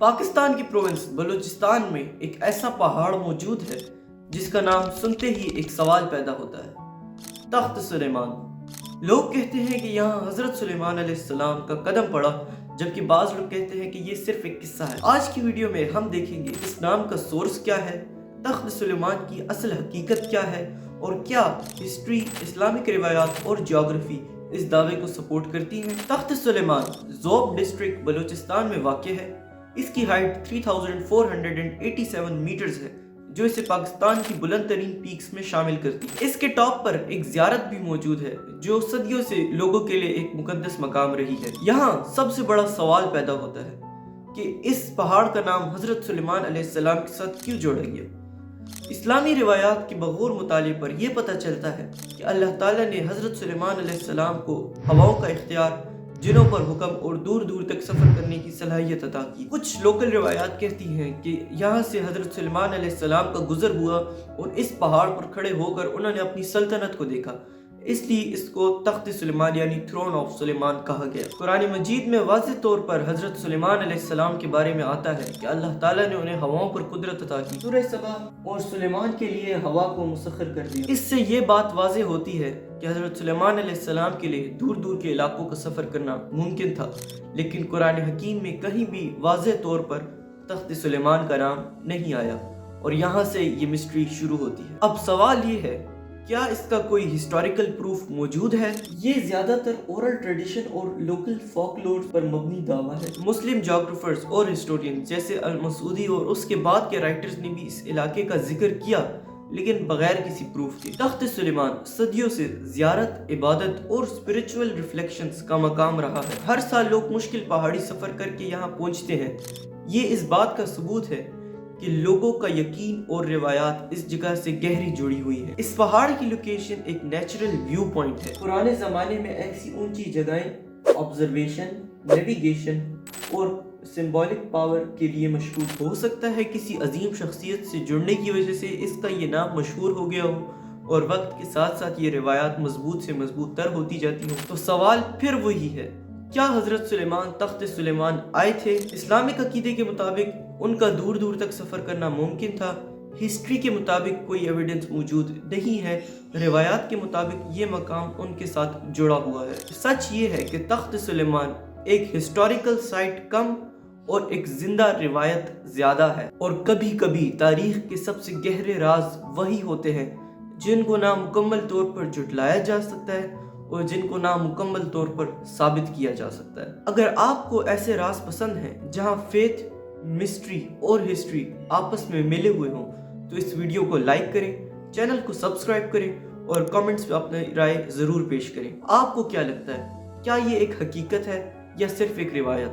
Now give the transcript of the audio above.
पाकिस्तान की प्रोविंस बलूचिस्तान में एक ऐसा पहाड़ मौजूद है जिसका नाम सुनते ही एक सवाल पैदा होता है, तख्त सुलेमान। लोग कहते हैं कि यहाँ हजरत सुलेमान अलैहिस्सलाम का कदम पड़ा, जबकि बाज़ लोग कहते हैं कि ये सिर्फ एक किस्सा है। आज की वीडियो में हम देखेंगे इस नाम का सोर्स क्या है, तख्त सुलेमान की असल हकीकत क्या है और क्या हिस्ट्री, इस्लामिक रिवायात और जियोग्राफी इस दावे को सपोर्ट करती हैं। तख्त सुलेमान ज़ोब डिस्ट्रिक्ट बलूचिस्तान में वाक़ है। इसकी हाइट 3487 मीटर्स है, जो इसे पाकिस्तान की बुलंद तरीन पीक्स में शामिल करती है। इसके टॉप पर एक ज़ियारत भी मौजूद है, जो सदियों से लोगों के लिए एक मुकद्दस मकाम रही है। यहाँ सबसे बड़ा सवाल पैदा होता है कि इस पहाड़ का नाम हजरत सुलेमान अलैहिस्सलाम के साथ क्यों जोड़ा गया। इस्लामी रिवायात के बगौर मुताले पर यह पता चलता है कि अल्लाह ताला ने हजरत सुलेमान अलैहिस्सलाम को हवाओं का इख्तियार, जिनों पर हुक्म और दूर दूर तक सफ़र करने की सलाहियत अता की। कुछ लोकल रिवायात कहती हैं कि यहाँ से हजरत सुलेमान अलैहिस्सलाम का गुजर हुआ और इस पहाड़ पर खड़े होकर उन्होंने अपनी सल्तनत को देखा, इसलिए इसको तख्त सुलेमान यानी थ्रोन ऑफ सुलेमान कहा गया। कुरान मजीद में वाज़ेह तौर पर हजरत सुलेमान अलैहिस्सलाम के बारे में आता है कि अल्लाह ताला ने उन्हें हवाओं पर कुदरत अता की, सूरह सबा और सुलेमान के लिए हवा को मुसख्खर कर दिया। इससे ये बात वाज़ेह होती है कि हजरत सुलेमान अलैहिस्सलाम के लिए दूर दूर के इलाकों का सफ़र करना मुमकिन था, लेकिन कुरान हकीम में कहीं भी वाज़ेह तौर पर तख्त सुलेमान का नाम नहीं आया और यहाँ से ये मिस्ट्री शुरू होती है। अब सवाल ये है, क्या इसका कोई हिस्टोरिकल प्रूफ मौजूद है? ये ज्यादातर ओरल ट्रेडिशन और लोकल फोकलोर पर मबनी दावा है। मुस्लिम ज्योग्राफर्स और हिस्टोरियन जैसे अल मसूदी और उसके बाद के राइटर्स ने भी इस इलाके का जिक्र किया, लेकिन बगैर किसी प्रूफ के। तख्त सुलेमान सदियों से ज़ियारत, इबादत और स्पिरिचुअल रिफ्लेक्शंस का मकाम रहा है। हर साल लोग मुश्किल पहाड़ी सफ़र करके यहाँ पहुँचते हैं। ये इस बात का सबूत है कि लोगों का यकीन और रिवायात इस जगह से गहरी जुड़ी हुई है। इस पहाड़ की लोकेशन एक नेचुरल व्यू पॉइंट है। पुराने ज़माने में ऐसी ऊंची जगहें ऑब्जर्वेशन, नेविगेशन और सिंबॉलिक पावर के लिए मशहूर। हो सकता है किसी अजीम शख्सियत से जुड़ने की वजह से इसका ये नाम मशहूर हो गया हो और वक्त के साथ साथ ये रिवायात मजबूत से मजबूत तर होती जाती हो। तो सवाल फिर वही है, क्या हजरत सुलेमान तख्त सुलेमान आए थे? इस्लामिक अकीदे के मुताबिक उनका दूर दूर तक सफ़र करना मुमकिन था। हिस्ट्री के मुताबिक कोई एविडेंस मौजूद नहीं है। रिवायात के मुताबिक ये मकाम उनके साथ जुड़ा हुआ है। सच ये है कि तख्त सुलेमान एक हिस्टोरिकल साइट कम और एक जिंदा रिवायत ज़्यादा है, और कभी कभी तारीख के सबसे गहरे राज वही होते हैं जिनको ना मुकम्मल तौर पर जुटलाया जा सकता है और जिनको नामुकम्मल तौर पर साबित किया जा सकता है। अगर आपको ऐसे राज पसंद हैं जहां फेथ, मिस्ट्री और हिस्ट्री आपस में मिले हुए हों, तो इस वीडियो को लाइक करें, चैनल को सब्सक्राइब करें और कमेंट्स में अपनी राय ज़रूर पेश करें। आपको क्या लगता है, क्या ये एक हकीकत है या सिर्फ एक रिवायत?